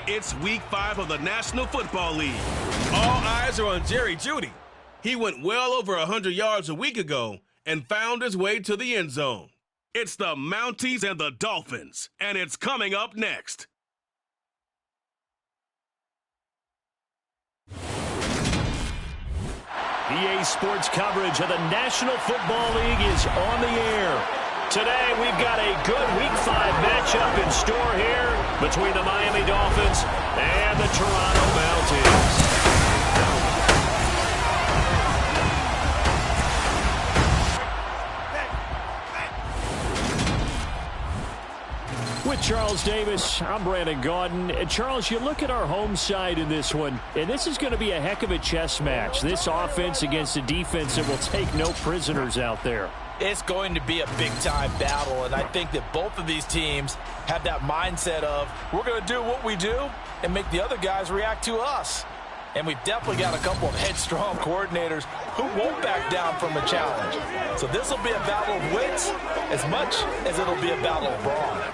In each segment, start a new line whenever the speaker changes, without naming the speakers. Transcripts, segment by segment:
It's Week 5 of the National Football League. All eyes are on Jerry Jeudy. He went well over 100 yards a week ago and found his way to the end zone. It's the Mounties and the Dolphins, and it's coming up next.
EA Sports coverage of the National Football League is on the air. Today, we've got a good Week 5 matchup in store here between the Miami Dolphins and the Toronto Mounties. With Charles Davis, I'm Brandon Gaudin. And Charles, you look at our home side in this one, and this is going to be a heck of a chess match. This offense against a defense that will take no prisoners out there.
It's going to be a big-time battle, and I think that both of these teams have that mindset of we're going to do what we do and make the other guys react to us. And we've definitely got a couple of headstrong coordinators who won't back down from a challenge. So this will be a battle of wits as much as it'll be a battle of brawn.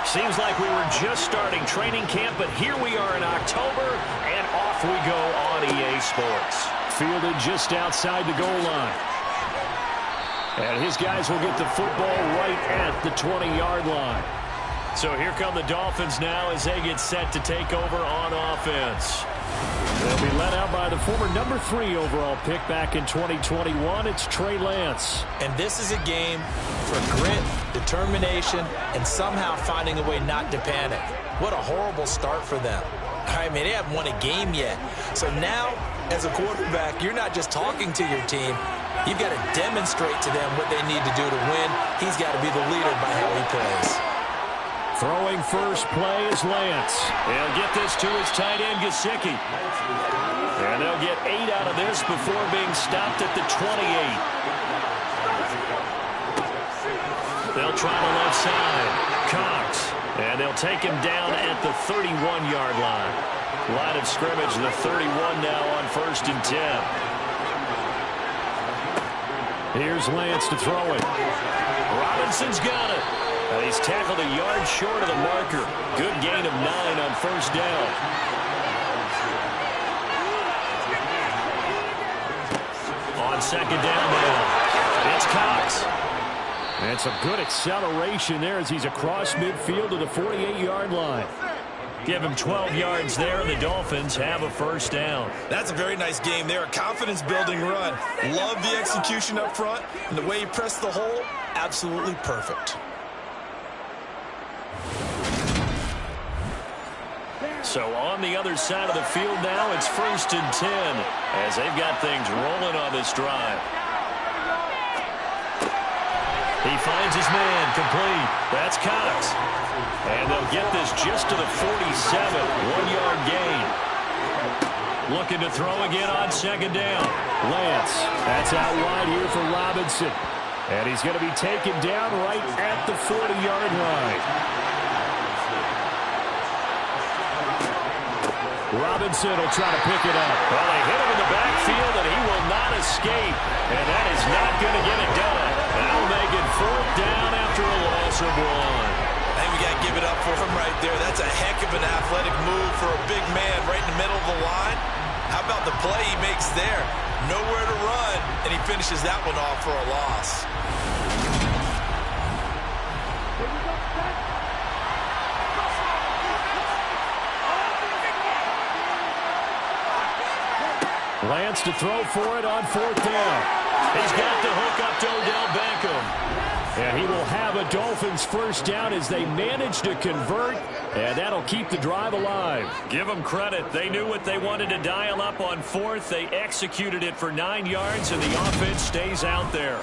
Seems like we were just starting training camp, but here we are in October, and off we go on EA Sports.
Fielded just outside the goal line. And his guys will get the football right at the 20-yard line.
So here come the Dolphins now as they get set to take over on offense.
They'll be led out by the former number 3 overall pick back in 2021. It's Trey Lance.
And this is a game for grit, determination, and somehow finding a way not to panic. What a horrible start for them. I mean, they haven't won a game yet. So now, as a quarterback, you're not just talking to your team. You've got to demonstrate to them what they need to do to win. He's got to be the leader by how he plays.
Throwing first play is Lance.
He'll get this to his tight end, Gesicki. And they'll get 8 out of this before being stopped at the 28. They'll try the left side. Cox. And they'll take him down at the 31-yard line. Line of scrimmage, the 31 now on 1st and 10.
Here's Lance to throw it.
Robinson's got it. He's tackled a yard short of the marker. Good gain of 9 on 1st down. On 2nd down now, it's Cox.
And some good acceleration there as he's across midfield to the 48-yard line.
Give him 12 yards there, and the Dolphins have a 1st down.
That's a very nice game there, a confidence-building run. Love the execution up front, and the way he pressed the hole, absolutely perfect.
So on the other side of the field now, it's 1st and 10 as they've got things rolling on this drive. He finds his man complete. That's Cox. And they'll get this just to the 47, 1-yard gain. Looking to throw again on 2nd down.
Lance, that's out wide here for Robinson. And he's going to be taken down right at the 40-yard line. Robinson will try to pick it up.
Well, they hit him in the backfield, and he will not escape. And that is not going to get it done. That'll make it 4th down after a loss of 1.
I think we got to give it up for him right there. That's a heck of an athletic move for a big man right in the middle of the line. How about the play he makes there? Nowhere to run, and he finishes that one off for a loss.
Lance to throw for it on 4th down.
He's got the hook up to Odell Beckham.
And he will have a Dolphins 1st down as they manage to convert, and that'll keep the drive alive.
Give them credit. They knew what they wanted to dial up on 4th. They executed it for 9 yards, and the offense stays out there.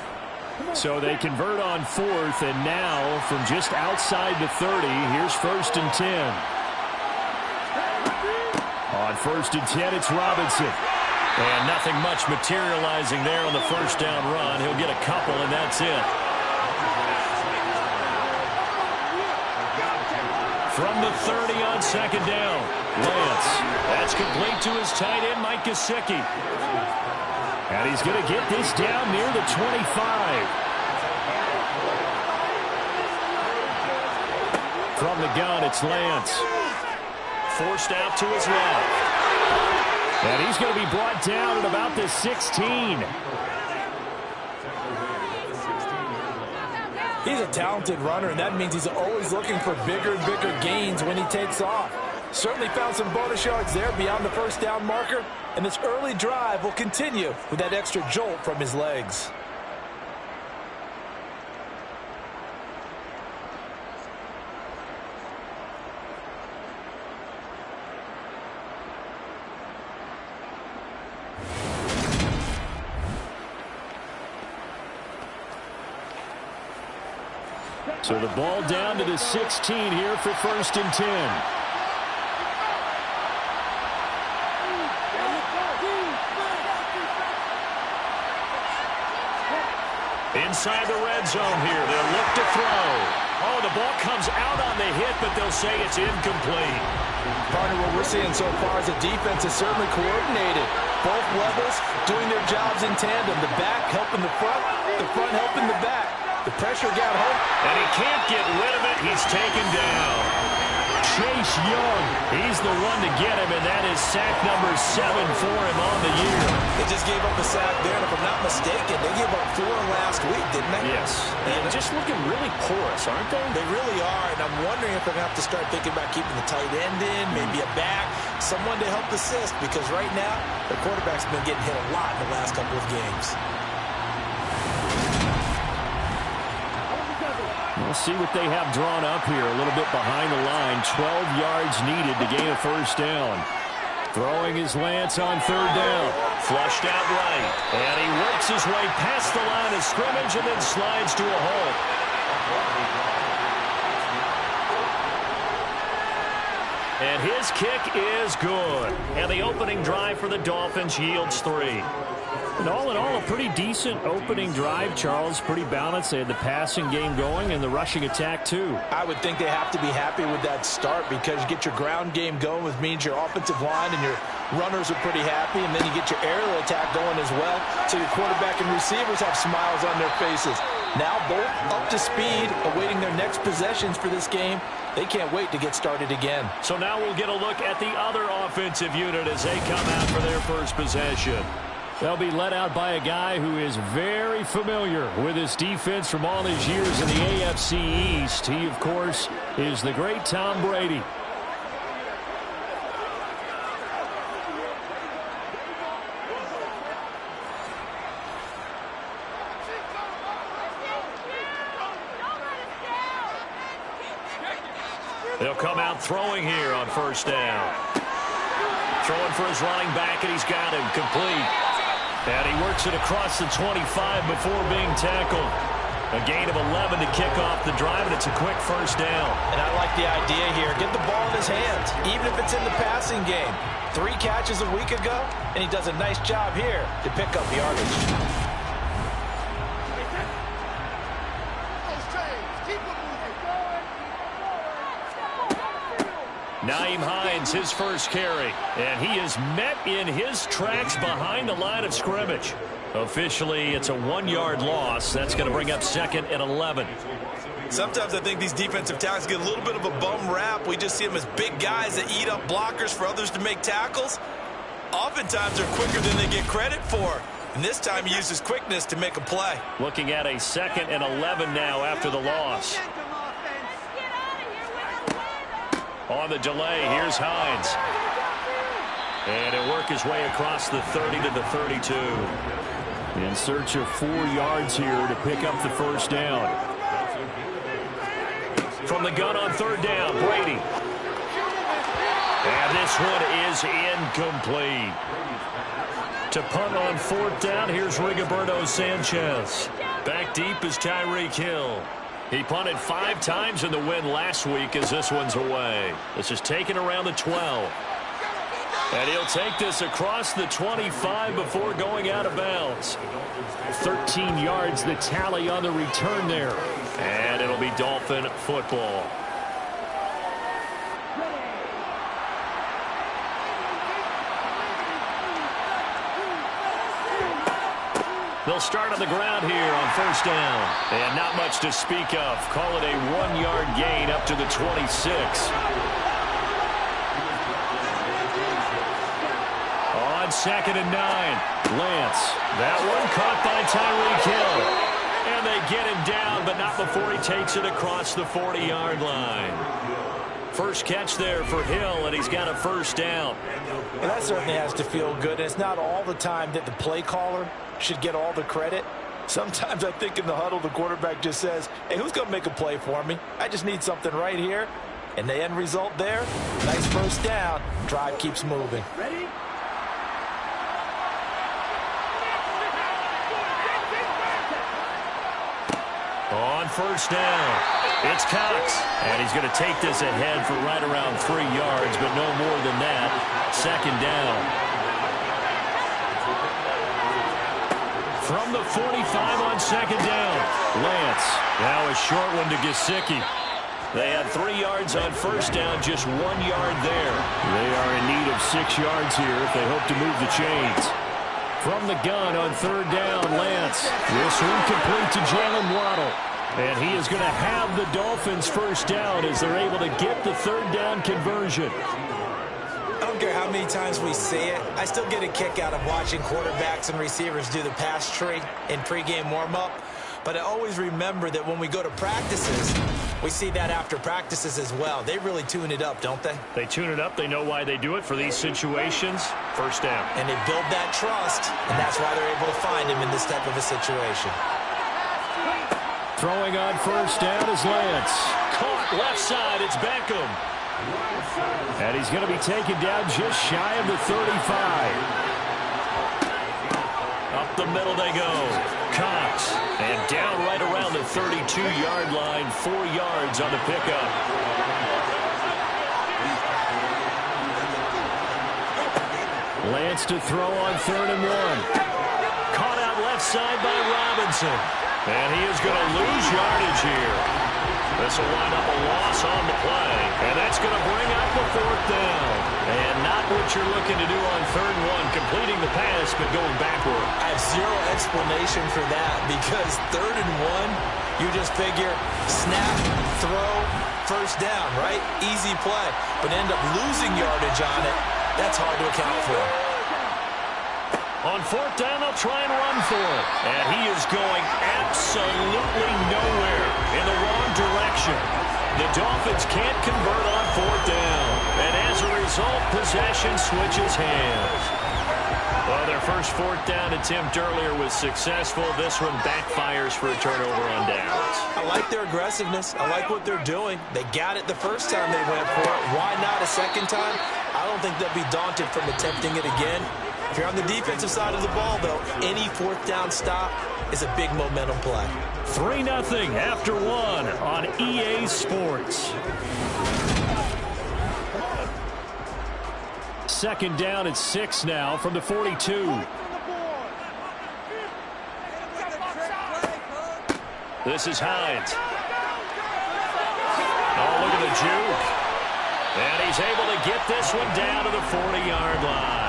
So they convert on 4th, and now from just outside the 30, here's 1st and 10. On 1st and 10, it's Robinson.
And nothing much materializing there on the 1st down run. He'll get a couple, and that's it.
From the 30 on second down. Lance. That's complete to his tight end, Mike Gesicki. And he's going to get this down near the 25. From the gun, it's Lance. Forced out to his left. And he's going to be brought down at about the 16.
He's a talented runner, and that means he's always looking for bigger and bigger gains when he takes off. Certainly found some bonus yards there beyond the first down marker, and this early drive will continue with that extra jolt from his legs.
So the ball down to the 16 here for 1st and 10. Inside the red zone here. They'll look to throw. Oh, the ball comes out on the hit, but they'll say it's incomplete.
Partner, what we're seeing so far is the defense is certainly coordinated. Both levels doing their jobs in tandem. The back helping the front helping the back. The pressure got home.
And he can't get rid of it. He's taken down. Chase Young, he's the one to get him, and that is sack number 7 for him on the year.
They just gave up a sack there, and if I'm not mistaken, they gave up 4 last week, didn't they?
Yes. And just looking really porous, aren't they?
They really are, and I'm wondering if they're going to have to start thinking about keeping the tight end in, maybe a back, someone to help assist, because right now, the quarterback's been getting hit a lot in the last couple of games.
We'll see what they have drawn up here. A little bit behind the line. 12 yards needed to gain a first down. Throwing his Lance on 3rd down. Flushed out right. And he works his way past the line of scrimmage and then slides to a halt. And his kick is good. And the opening drive for the Dolphins yields 3. And all in all, a pretty decent opening drive, Charles. Pretty balanced. They had the passing game going and the rushing attack, too.
I would think they have to be happy with that start because you get your ground game going, which means your offensive line and your runners are pretty happy, and then you get your aerial attack going as well, so your quarterback and receivers have smiles on their faces. Now both up to speed, awaiting their next possessions for this game. They can't wait to get started again.
So now we'll get a look at the other offensive unit as they come out for their first possession. They'll be led out by a guy who is very familiar with his defense from all his years in the AFC East. He, of course, is the great Tom Brady. They'll come out throwing here on 1st down. Throwing for his running back, and he's got him complete. And he works it across the 25 before being tackled. A gain of 11 to kick off the drive, and it's a quick first down.
And I like the idea here. Get the ball in his hands, even if it's in the passing game. 3 catches a week ago, and he does a nice job here to pick up yardage.
Nyheim Hines, his first carry, and he is met in his tracks behind the line of scrimmage. Officially, it's a 1-yard loss. That's going to bring up 2nd and 11.
Sometimes I think these defensive tackles get a little bit of a bum rap. We just see them as big guys that eat up blockers for others to make tackles. Oftentimes they're quicker than they get credit for. And this time he uses quickness to make a play.
Looking at a 2nd and 11 now after the loss. On the delay, here's Hines. And he'll work his way across the 30 to the 32. In search of 4 yards here to pick up the first down. From the gun on 3rd down, Brady. And this one is incomplete. To punt on 4th down, here's Rigoberto Sanchez. Back deep is Tyreek Hill. He punted 5 times in the win last week as this one's away. This is taken around the 12. And he'll take this across the 25 before going out of bounds. 13 yards the tally on the return there. And it'll be Dolphin football. They'll start on the ground here on first down. And not much to speak of. Call it a 1-yard gain up to the 26. On 2nd and 9, Lance. That one caught by Tyreek Hill. And they get him down, but not before he takes it across the 40-yard line. First catch there for Hill, and he's got a first down.
And that certainly has to feel good. And it's not all the time that the play caller should get all the credit. Sometimes I think in the huddle, the quarterback just says, hey, who's going to make a play for me? I just need something right here. And the end result there, nice first down. Drive keeps moving.
Ready?
On first down, it's Cox. And he's going to take this ahead for right around 3 yards, but no more than that. 2nd down. From the 45 on 2nd down, Lance. Now a short one to Gesicki. They had 3 yards on first down, just 1 yard there. They are in need of 6 yards here if they hope to move the chains. From the gun on 3rd down, Lance. This one complete to Jalen Waddle. And he is going to have the Dolphins first down as they're able to get the 3rd down conversion.
I don't care how many times we see it. I still get a kick out of watching quarterbacks and receivers do the pass tree in pregame warm-up. But I always remember that when we go to practices, we see that after practices as well. They really tune it up, don't they?
They tune it up. They know why they do it for these situations. First down.
And they build that trust, and that's why they're able to find him in this type of a situation.
Throwing on first down is Lance. Caught left side. It's Beckham. And he's going to be taken down just shy of the 35. Up the middle they go. Cox. And down right around the 32-yard line. 4 yards on the pickup. Lance to throw on 3rd and 1. Caught out left side by Robinson. And he is going to lose yardage here. This will wind up a loss on the play. And that's going to bring up the 4th down. And not what you're looking to do on 3rd and 1, completing the pass, but going backward.
I have zero explanation for that because 3rd and 1, you just figure snap, throw, first down, right? Easy play. But end up losing yardage on it. That's hard to account for.
On 4th down, they'll try and run for it. And he is going absolutely nowhere in the wrong direction. The Dolphins can't convert on 4th down. And as a result, possession switches hands. Well, their first 4th down attempt earlier was successful. This one backfires for a turnover on downs.
I like their aggressiveness. I like what they're doing. They got it the first time they went for it. Why not a second time? I don't think they'll be daunted from attempting it again. If you're on the defensive side of the ball, though, any 4th down stop is a big momentum play.
3-0 after 1 on EA Sports. 2nd down at 6 now from the 42. This is Hines. Oh, look at the juke. And he's able to get this one down to the 40-yard line.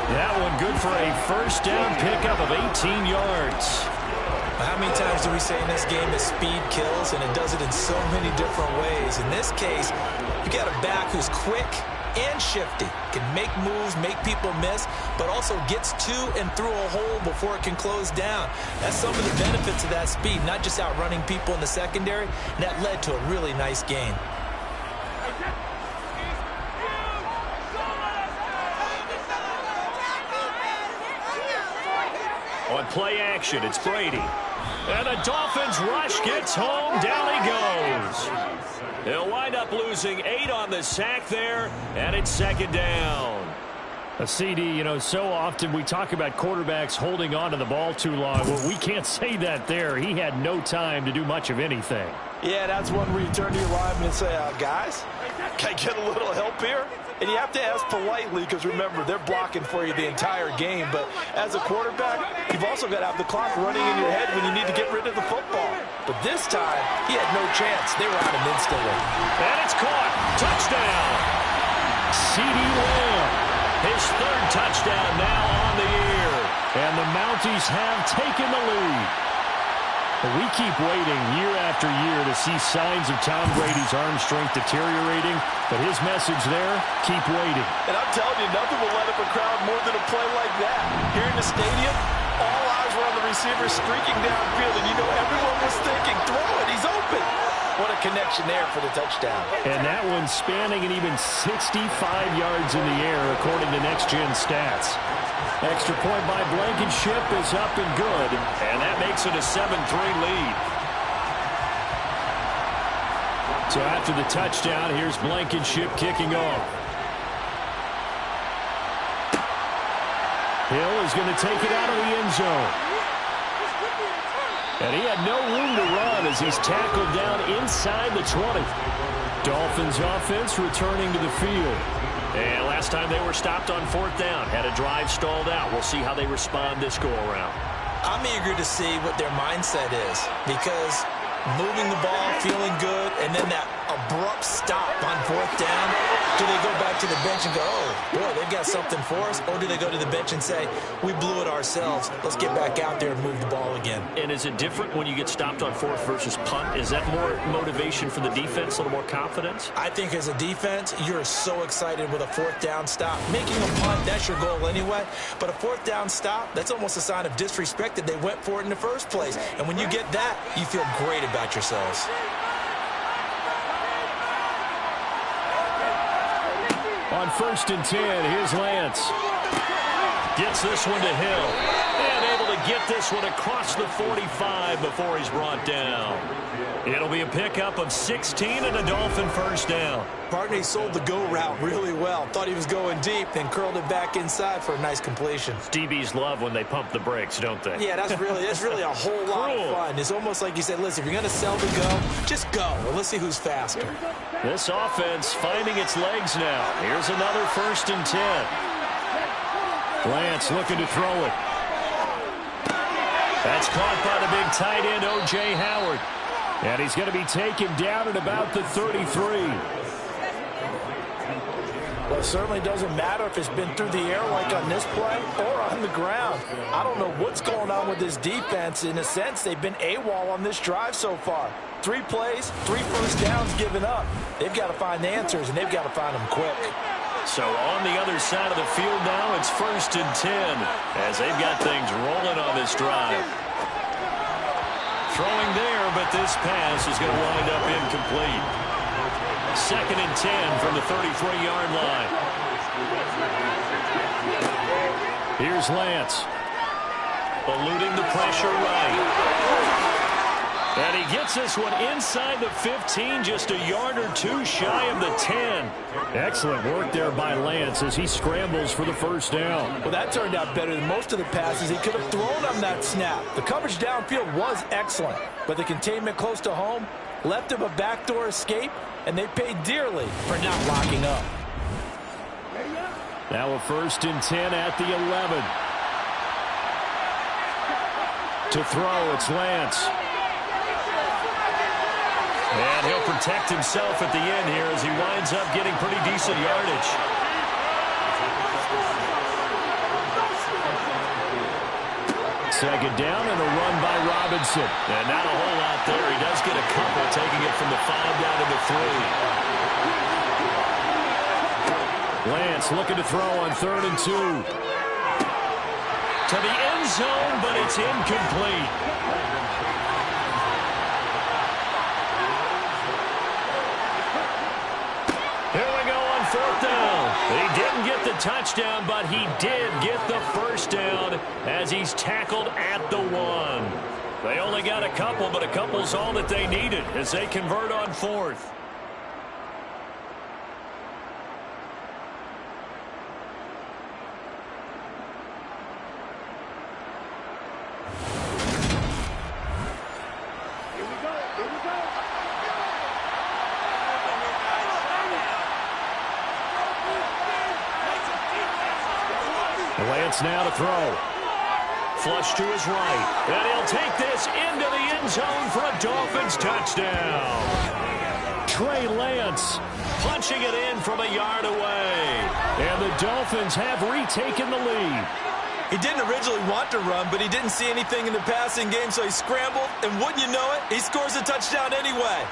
That one good for a first down pickup of 18 yards.
How many times do we say in this game that speed kills, and it does it in so many different ways? In this case, you got a back who's quick and shifty, can make moves, make people miss, but also gets to and through a hole before it can close down. That's some of the benefits of that speed, not just outrunning people in the secondary, and that led to a really nice gain.
On play action, it's Brady. And the Dolphins rush gets home. Down he goes. They'll wind up losing 8 on the sack there, and it's 2nd down. A CD, you know, so often we talk about quarterbacks holding on to the ball too long. Well, we can't say that there. He had no time to do much of anything.
Yeah, that's one where you turn to your lineman and say, guys, can I get a little help here? And you have to ask politely because, remember, they're blocking for you the entire game. But as a quarterback, you've also got to have the clock running in your head when you need to get rid of the football. But this time, he had no chance. They were on him instantly.
And it's caught. Touchdown. CD Lamb. His 3rd touchdown now on the year. And the Mounties have taken the lead. We keep waiting year after year to see signs of Tom Brady's arm strength deteriorating, but his message there, keep waiting.
And I'm telling you, nothing will light up a crowd more than a play like that. Here in the stadium, all eyes were on the receiver streaking downfield, and you know everyone was thinking, throw it, he's open. What a connection there for the touchdown.
And that one spanning an even 65 yards in the air, according to Next Gen Stats. Extra point by Blankenship is up and good, and that makes it a 7-3 lead. So after the touchdown, here's Blankenship kicking off. Hill is going to take it out of the end zone. And he had no room to run as he's tackled down inside the 20. Dolphins offense returning to the field. And last time they were stopped on 4th down, had a drive stalled out. We'll see how they respond this go-around.
I'm eager to see what their mindset is, because moving the ball, feeling good, and then that abrupt stop on 4th down, do they go back to the bench and go, oh, boy, they've got something for us? Or do they go to the bench and say, we blew it ourselves, let's get back out there and move the ball again?
And is it different when you get stopped on 4th versus punt? Is that more motivation for the defense, a little more confidence?
I think as a defense, you're so excited with a 4th down stop. Making a punt, that's your goal anyway. But a 4th down stop, that's almost a sign of disrespect that they went for it in the first place. And when you get that, you feel great about yourselves.
On 1st and 10, here's Lance. Gets this one to Hill. And able to get this one across the 45 before he's brought down. It'll be a pickup of 16 and a Dolphin first down.
Partner, he sold the go route really well. Thought he was going deep, then curled it back inside for a nice completion.
DBs love when they pump the brakes, don't they?
Yeah, that's really a whole lot of fun. It's almost like you said, listen, if you're going to sell the go, just go. Well, let's see who's faster.
This offense finding its legs now. Here's another 1st and 10. Lance looking to throw it. That's caught by the big tight end, O.J. Howard. And he's going to be taken down at about the 33.
Well, it certainly doesn't matter if it's been through the air like on this play or on the ground. I don't know what's going on with this defense. In a sense, they've been AWOL on this drive so far. 3 plays, 3 first downs given up. They've got to find answers, and they've got to find them quick.
So on the other side of the field now, it's 1st and 10 as they've got things rolling on this drive. Throwing there, but this pass is going to wind up incomplete. 2nd and 10 from the 33-yard line. Here's Lance. Eluding the pressure right. And he gets this one inside the 15, just a yard or 2 shy of the 10. Excellent work there by Lance as he scrambles for the first down.
Well, that turned out better than most of the passes he could have thrown on that snap. The coverage downfield was excellent, but the containment close to home left him a backdoor escape, and they paid dearly for not locking up.
Now a 1st and 10 at the 11. To throw, it's Lance. And he'll protect himself at the end here as he winds up getting pretty decent yardage. Second down and a run by Robinson. And not a whole lot there. He does get a couple, taking it from the 5 down to the 3. Lance looking to throw on 3rd and 2. To the end zone, but it's incomplete. Here we go on 4th down. He didn't get the touchdown, but he did get the first down as he's tackled at the 1. They only got a couple, but a couple's all that they needed as they convert on 4th. Lance now to throw. Flush to his right. And he'll take this into the end zone for a Dolphins touchdown. Trey Lance punching it in from a yard away. And the Dolphins have retaken the lead.
He didn't originally want to run, but he didn't see anything in the passing game, so he scrambled, and wouldn't you know it, he scores a touchdown anyway.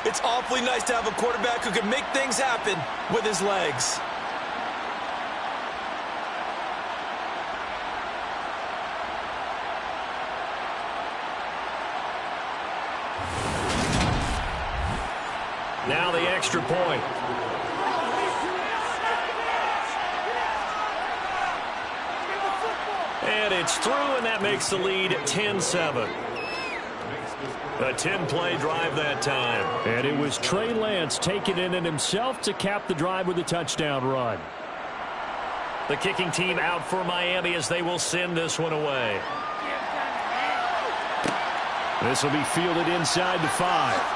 It's awfully nice to have a quarterback who can make things happen with his legs.
Now the extra point. And it's through, and that makes the lead 10-7. A 10-play drive that time. And it was Trey Lance taking it in himself to cap the drive with a touchdown run. The kicking team out for Miami as they will send this one away. This will be fielded inside the 5.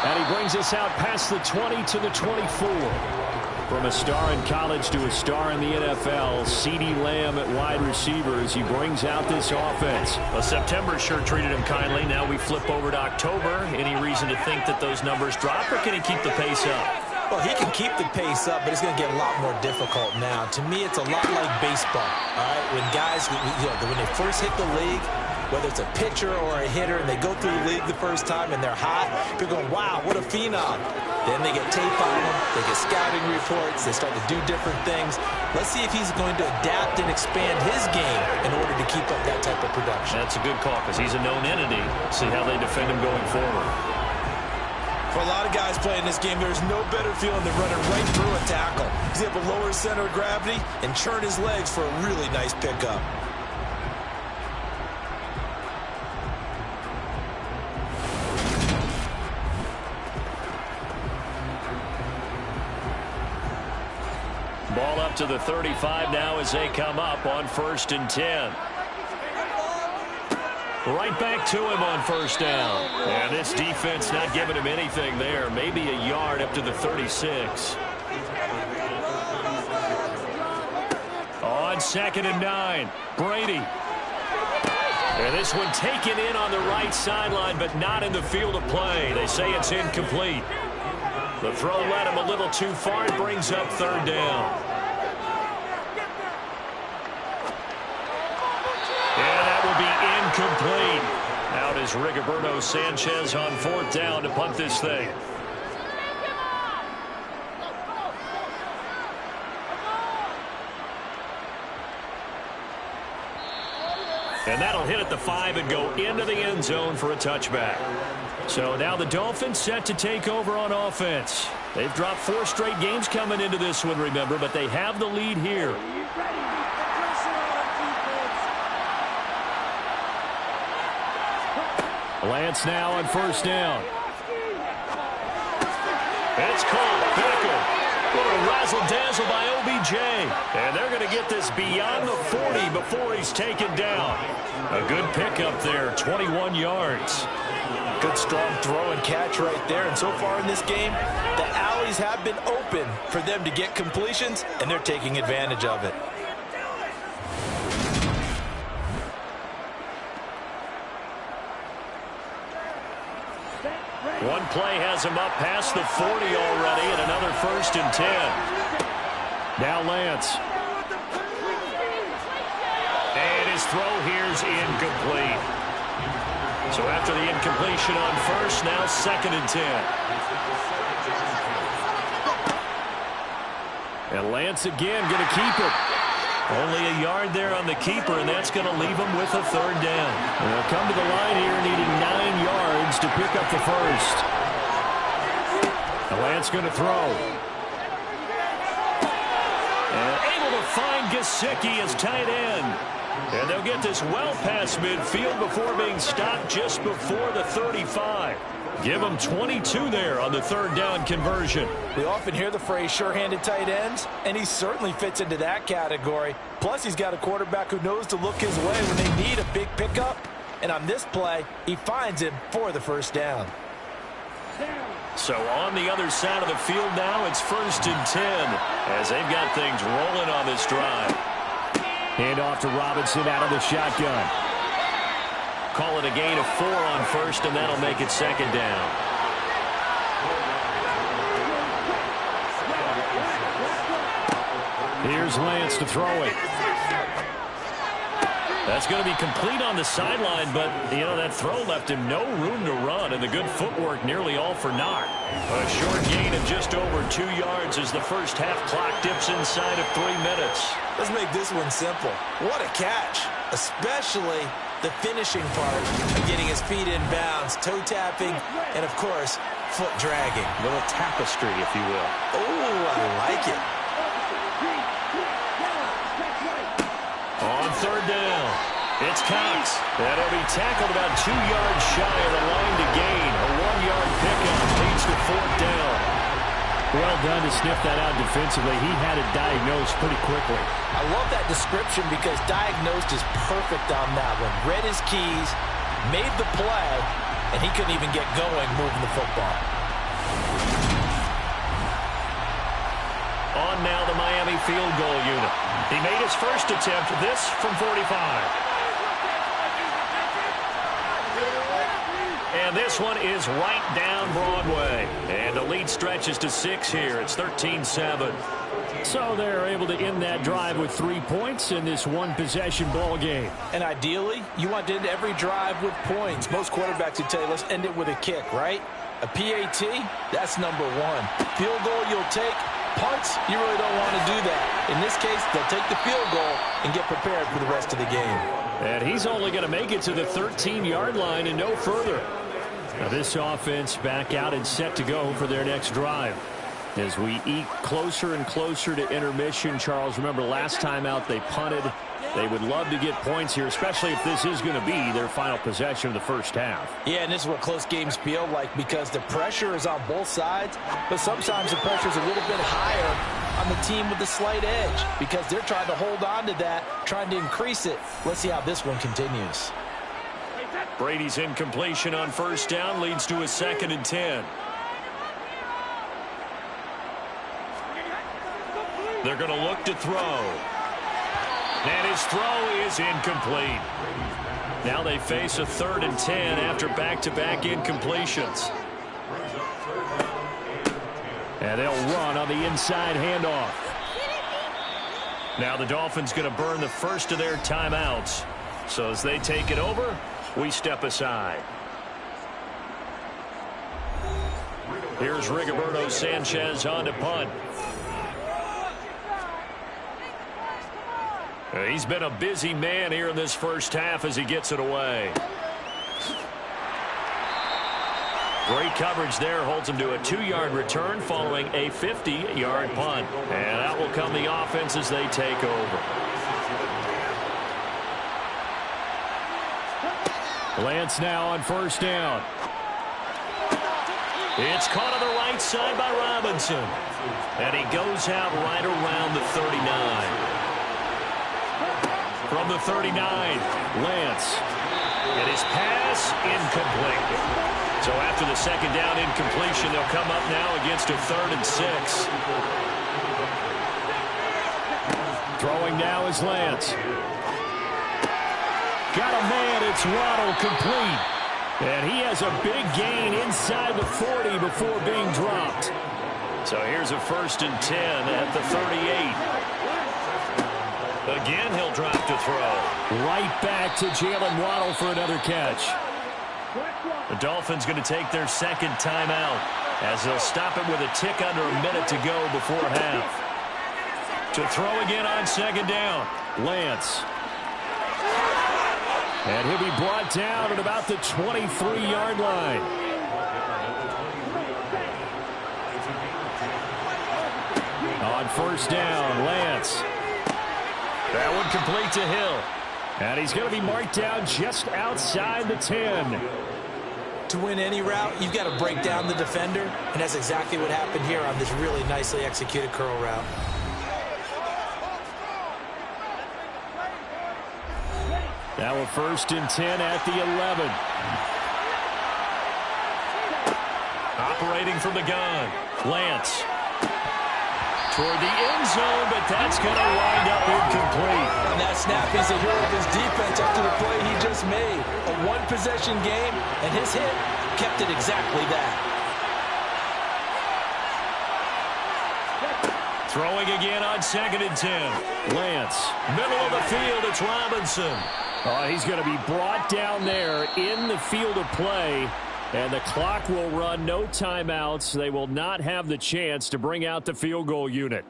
And he brings us out past the 20 to the 24. From a star in college to a star in the NFL, CeeDee Lamb at wide receiver as he brings out this offense. Well, September sure treated him kindly. Now we flip over to October. Any reason to think that those numbers drop, or can he keep the pace up?
Well, he can keep the pace up, but it's going to get a lot more difficult now. To me, it's a lot like baseball, all right? When guys, when they first hit the league, whether it's a pitcher or a hitter, and they go through the league the first time and they're hot, they're going, wow, what a phenom. Then they get tape on them, they get scouting reports, they start to do different things. Let's see if he's going to adapt and expand his game in order to keep up that type of production.
That's a good call because he's a known entity. See how they defend him going forward.
For a lot of guys playing this game, there's no better feeling than running right through a tackle. He's able to lower his center of gravity and churn his legs for a really nice pickup.
Ball up to the 35 now as they come up on 1st and 10. Right back to him on 1st down. And this defense not giving him anything there. Maybe a yard up to the 36. On 2nd and 9, Brady. And this one taken in on the right sideline, but not in the field of play. They say it's incomplete. The throw led him a little too far. It brings up 3rd down. And that will be incomplete. Out is Rigoberto Sanchez on 4th down to punt this thing. And that'll hit at the 5 and go into the end zone for a touchback. So now the Dolphins set to take over on offense. They've dropped 4 straight games coming into this one, remember, but they have the lead here. Lance now on 1st down. It's called Beckham. What a razzle-dazzle by OBJ. And they're going to get this beyond the 40 before he's taken down. A good pickup there, 21 yards.
Good strong throw and catch right there. And so far in this game, the alleys have been open for them to get completions, and they're taking advantage of it.
One play has him up past the 40 already, and another 1st and 10. Now Lance. And his throw here's incomplete. So after the incompletion on 1st, now 2nd and 10. And Lance again going to keep it. Only a yard there on the keeper, and that's going to leave him with a 3rd down. And they'll come to the line here needing 9 yards to pick up the 1st. And Lance going to throw. And able to find Gesicki as tight end. And they'll get this well past midfield before being stopped just before the 35. Give him 22 there on the 3rd down conversion.
We often hear the phrase sure-handed tight ends, and he certainly fits into that category. Plus, he's got a quarterback who knows to look his way when they need a big pickup. And on this play, he finds him for the 1st down.
So on the other side of the field now, it's 1st and 10 as they've got things rolling on this drive. Hand off to Robinson out of the shotgun. Call it a gain of 4 on 1st, and that'll make it 2nd down. Here's Lance to throw it. That's going to be complete on the sideline, but, you know, that throw left him no room to run, and the good footwork nearly all for naught. A short gain of just over 2 yards as the first half clock dips inside of 3 minutes.
Let's make this one simple. What a catch, especially the finishing part of getting his feet in bounds, toe tapping, and, of course, foot dragging.
A little tapestry, if you will.
Oh, I like it.
On third down, it's Cox. That'll be tackled about 2 yards shy of the line to gain. A 1-yard pickup leads to fourth down.
Well done to sniff that out defensively. He had it diagnosed pretty quickly.
I love that description because diagnosed is perfect on that one. Read his keys, made the play, and he couldn't even get going moving the football.
On now the Miami field goal unit. He made his first attempt, this from 45. And this one is right down Broadway. And the lead stretches to 6 here. It's 13-7.
So they're able to end that drive with 3 points in this one-possession ball game.
And ideally, you want to end every drive with points. Most quarterbacks would tell you, let's end it with a kick, right? A PAT, that's number 1. Field goal you'll take. Punts, you really don't want to do that. In this case, they'll take the field goal and get prepared for the rest of the game.
And he's only going to make it to the 13-yard line and no further. Now this offense back out and set to go for their next drive. As we eke closer and closer to intermission, Charles, remember last time out they punted. They would love to get points here, especially if this is going to be their final possession of the first half.
Yeah, and this is what close games feel like because the pressure is on both sides, but sometimes the pressure is a little bit higher on the team with the slight edge because they're trying to hold on to that, trying to increase it. Let's see how this one continues.
Brady's incompletion on first down leads to a 2nd and 10. They're going to look to throw. And his throw is incomplete. Now they face a 3rd and 10 after back-to-back incompletions.
And they'll run on the inside handoff.
Now the Dolphins going to burn the first of their timeouts. So as they take it over, we step aside. Here's Rigoberto Sanchez on to punt. He's been a busy man here in this first half as he gets it away. Great coverage there, holds him to a 2-yard return following a 50-yard punt. And that will come the offense as they take over.
Lance now on first down.
It's caught on the right side by Robinson. And he goes out right around the 39. From the 39, Lance. And his pass incomplete. So after the second down incompletion, they'll come up now against a 3rd and 6.
Throwing now is Lance. Got a man, it's Waddle, complete. And he has a big gain inside the 40 before being dropped.
So here's a 1st and 10 at the 38. Again, he'll drop to throw.
Right back to Jalen Waddle for another catch.
The Dolphins going to take their 2nd timeout as they'll stop it with a tick under a minute to go before half. To throw again on 2nd down,
Lance. And he'll be brought down at about the 23-yard line. On first down, Lance.
That one complete to Hill.
And he's going to be marked down just outside the 10.
To win any route, you've got to break down the defender, and that's exactly what happened here on this really nicely executed curl route.
Now a 1st and 10 at the 11.
Operating from the gun, Lance. Toward the end zone, but that's going to wind up incomplete.
On that snap, he's a hero of his defense after the play he just made. A one-possession game, and his hit kept it exactly that.
Throwing again on 2nd and 10.
Lance.
Middle of the field, it's Robinson.
He's going to be brought down there in the field of play, and the clock will run, no timeouts. They will not have the chance to bring out the field goal unit.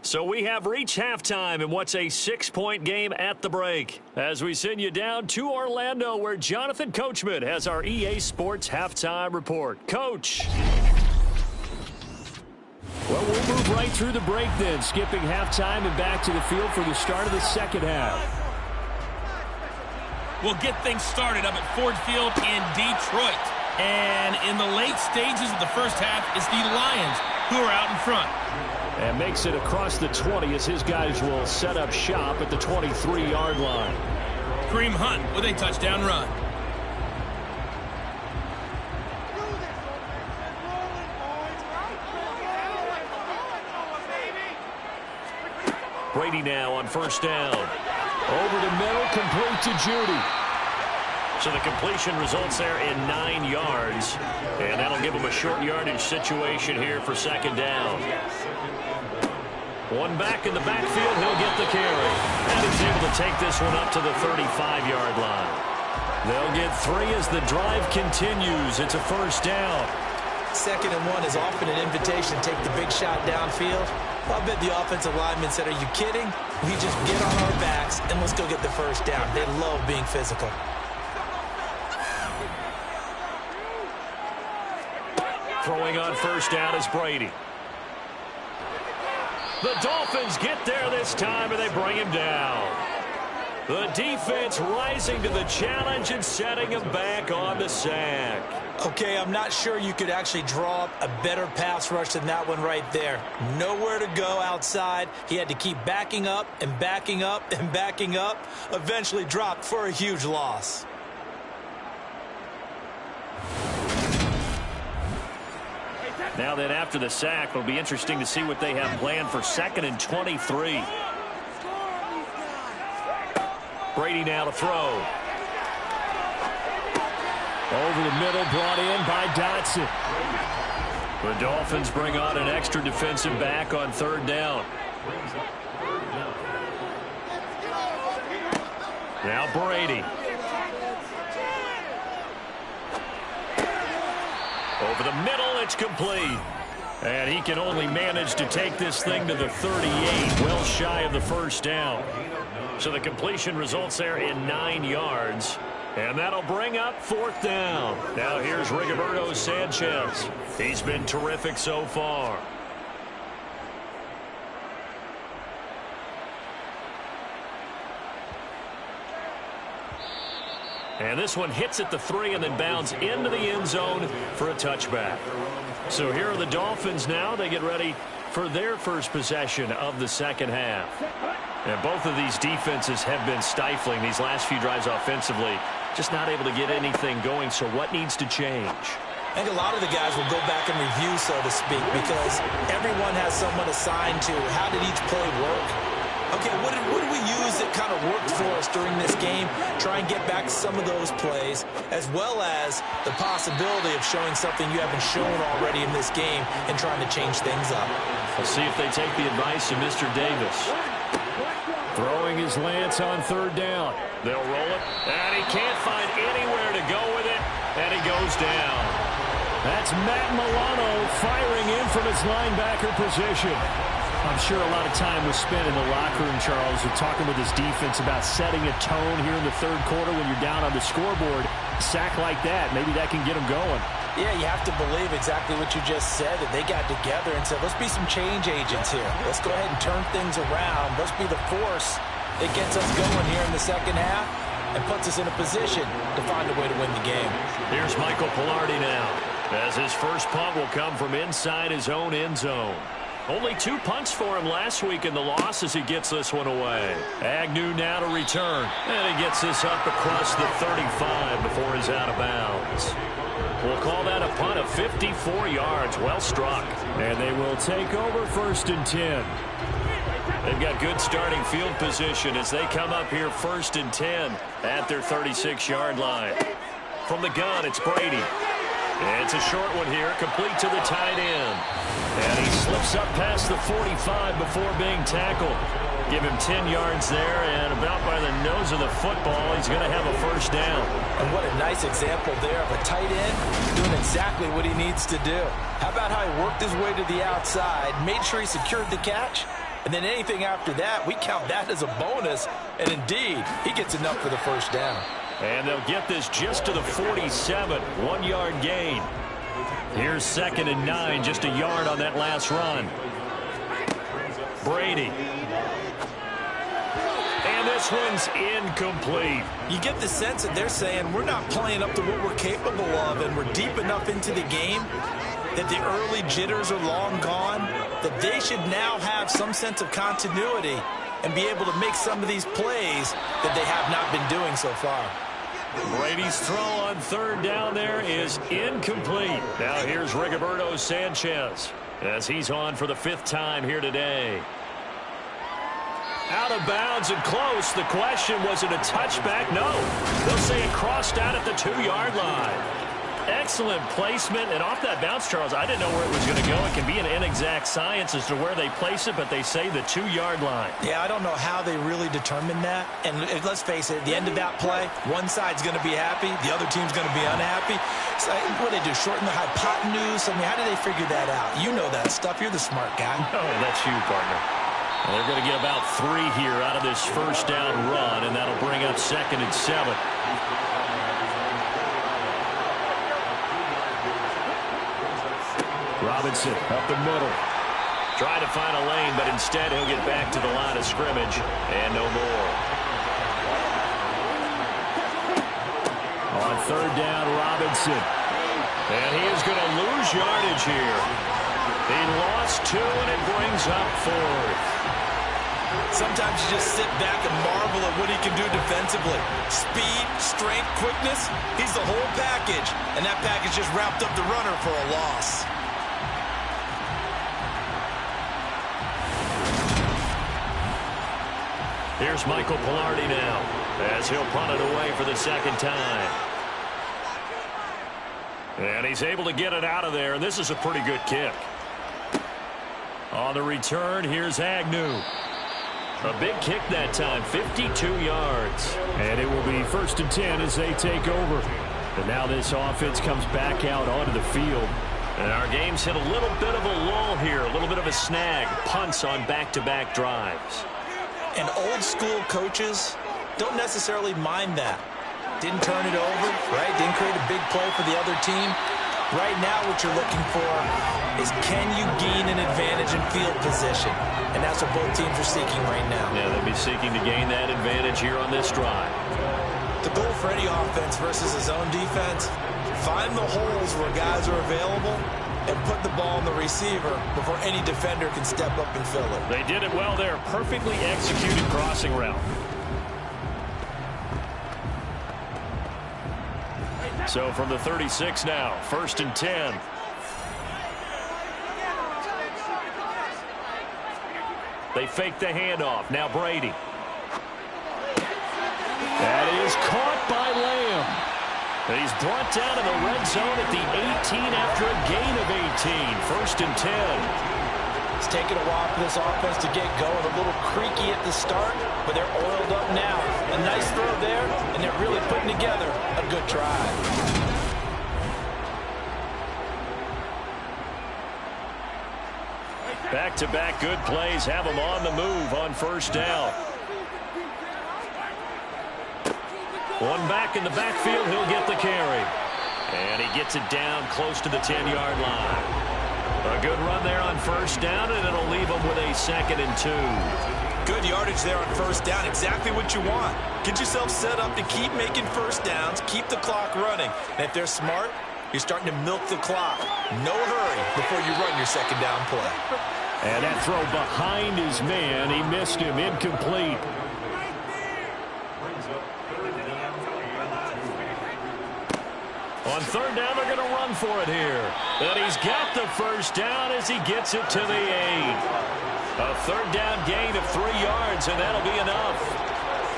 So we have reached halftime in what's a 6-point game at the break. As we send you down to Orlando, where Jonathan Coachman has our EA Sports halftime report. Coach. Well, we'll move right through the break then, skipping halftime and back to the field for the start of the second half.
We'll get things started up at Ford Field in Detroit. And in the late stages of the first half, it's the Lions who are out in front.
And makes it across the 20 as his guys will set up shop at the 23-yard line.
Kareem Hunt with a touchdown run.
Brady now on first down. Over the middle, complete to Judy.
So the completion results there in 9 yards. And that'll give him a short yardage situation here for second down. One back in the backfield, he'll get the carry. And he's able to take this one up to the 35-yard line.
They'll get 3 as the drive continues. It's a first down.
2nd and 1 is often an invitation to take the big shot downfield. I bet the offensive lineman said, are you kidding? We just get on our backs and let's go get the first down. They love being physical.
Throwing on first down is Brady. The Dolphins get there this time, and they bring him down. The defense rising to the challenge and setting him back on the sack.
Okay, I'm not sure you could actually draw up a better pass rush than that one right there. Nowhere to go outside. He had to keep backing up and backing up and backing up. Eventually dropped for a huge loss.
Now then, after the sack, it'll be interesting to see what they have planned for 2nd and 23. Brady now to throw.
Over the middle, brought in by Dotson.
The Dolphins bring on an extra defensive back on 3rd down. Now Brady. Over the middle, it's complete. And he can only manage to take this thing to the 38, well shy of the first down. So the completion results there in 9 yards. And that'll bring up 4th down. Now here's Rigoberto Sanchez. He's been terrific so far. And this one hits at the 3 and then bounds into the end zone for a touchback. So here are the Dolphins now. They get ready for their first possession of the second half. And both of these defenses have been stifling these last few drives offensively. Just not able to get anything going. So what needs to change?
I think a lot of the guys will go back and review, so to speak, because everyone has someone assigned to how did each play work. Okay, what did we use that kind of worked for us during this game? Try and get back some of those plays, as well as the possibility of showing something you haven't shown already in this game and trying to change things up.
We'll see if they take the advice of Mr. Davis.
Throwing his lance on 3rd down.
They'll roll it, and he can't find anywhere to go with it, and he goes down.
That's Matt Milano firing in from his linebacker position. I'm sure a lot of time was spent in the locker room, Charles, with talking with his defense about setting a tone here in the 3rd quarter when you're down on the scoreboard. A sack like that, maybe that can get them going.
Yeah, you have to believe exactly what you just said, that they got together and said, let's be some change agents here. Let's go ahead and turn things around. Let's be the force that gets us going here in the second half and puts us in a position to find a way to win the game.
Here's Michael Pilardi now, as his first punt will come from inside his own end zone. Only 2 punts for him last week in the loss as he gets this one away. Agnew now to return. And he gets this up across the 35 before he's out of bounds. We'll call that a punt of 54 yards. Well struck.
And they will take over 1st and 10.
They've got good starting field position as they come up here 1st and 10 at their 36-yard line. From the gun, it's Brady. It's a short one here, complete to the tight end. And he slips up past the 45 before being tackled.
Give him 10 yards there, and about by the nose of the football, he's going to have a first down.
And what a nice example there of a tight end doing exactly what he needs to do. How about how he worked his way to the outside, made sure he secured the catch, and then anything after that, we count that as a bonus. And indeed, he gets enough for the first down.
And they'll get this just to the 47, 1-yard gain. Here's 2nd and 9, just a yard on that last run. Brady. And this one's incomplete.
You get the sense that they're saying we're not playing up to what we're capable of, and we're deep enough into the game that the early jitters are long gone, that they should now have some sense of continuity and be able to make some of these plays that they have not been doing so far.
Brady's throw on 3rd down there is incomplete. Now here's Rigoberto Sanchez as he's on for the 5th time here today. Out of bounds and close. The question, was it a touchback? No. They'll say it crossed out at the 2-yard line. Excellent placement, and off that bounce, Charles, I didn't know where it was going to go. It can be an inexact science as to where they place it, but they say the 2-yard line.
Yeah, I don't know how they really determined that. And let's face it, at the end of that play, one side's going to be happy, the other team's going to be unhappy. So what do they do, shorten the hypotenuse? I mean, how do they figure that out? You know that stuff. You're the smart guy.
Oh, that's you, partner. Well, they're going to get about 3 here out of this first down run, and that'll bring up 2nd and 7. Robinson up the middle. Trying to find a lane, but instead he'll get back to the line of scrimmage and no more. On 3rd down, Robinson. And he is going to lose yardage here. He lost 2, and it brings up 4th.
Sometimes you just sit back and marvel at what he can do defensively. Speed, strength, quickness, he's the whole package. And that package just wrapped up the runner for a loss.
Here's Michael Pilardi now as he'll punt it away for the 2nd time. And he's able to get it out of there, and this is a pretty good kick. On the return, here's Agnew. A big kick that time, 52 yards. And it will be 1st and 10 as they take over. And now this offense comes back out onto the field. And our game's hit a little bit of a lull here, a little bit of a snag. Punts on back-to-back drives.
And old-school coaches don't necessarily mind that. Didn't turn it over, right? Didn't create a big play for the other team. Right now what you're looking for is can you gain an advantage in field position? And that's what both teams are seeking right now.
Yeah, they'll be seeking to gain that advantage here on this drive.
The goal for any offense versus a zone defense, find the holes where guys are available and put the ball in the receiver before any defender can step up and fill it.
They did it well there. Perfectly executed crossing route. So from the 36 now, 1st and 10. They fake the handoff. Now Brady. That is caught by Lamb. He's brought down in the red zone at the 18 after a gain of 18. 1st and 10.
It's taken a while for this offense to get going. A little creaky at the start, but they're oiled up now. A nice throw there, and they're really putting together a good drive.
Back-to-back good plays have them on the move on 1st down. One back in the backfield, he'll get the carry. And he gets it down close to the 10-yard line. A good run there on 1st down, and it'll leave them with a 2nd and 2.
Good yardage there on 1st down. Exactly what you want. Get yourself set up to keep making 1st downs, keep the clock running. And if they're smart, you're starting to milk the clock. No hurry before you run your 2nd down play.
And that throw behind his man. He missed him. Incomplete. On 3rd down, they're going to run for it here. And he's got the 1st down as he gets it to the 8. A 3rd down gain of 3 yards, and that'll be enough.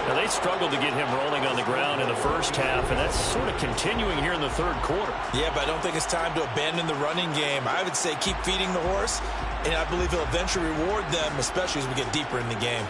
Now, they struggled to get him rolling on the ground in the 1st half, and that's sort of continuing here in the 3rd quarter.
Yeah, but I don't think it's time to abandon the running game. I would say keep feeding the horse, and I believe he'll eventually reward them, especially as we get deeper in the game.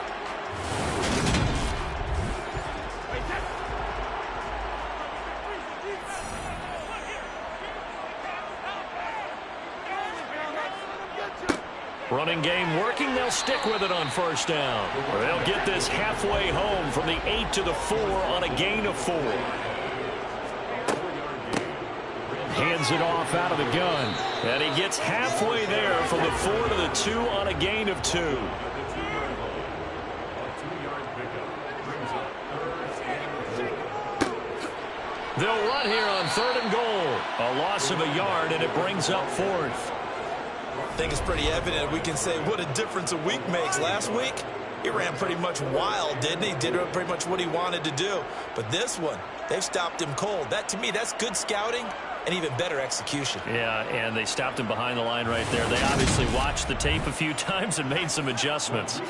Running game working. They'll stick with it on first down. They'll get this halfway home from the 8 to the 4 on a gain of 4. Hands it off out of the gun. And he gets halfway there from the 4 to the 2 on a gain of 2. They'll run here on 3rd and goal. A loss of a yard, and it brings up 4th.
I think it's pretty evident we can say what a difference a week makes. Last week, he ran pretty much wild, didn't he? Did pretty much what he wanted to do. But this one, they've stopped him cold. That, to me, that's good scouting and even better execution.
Yeah, and they stopped him behind the line right there. They obviously watched the tape a few times and made some adjustments.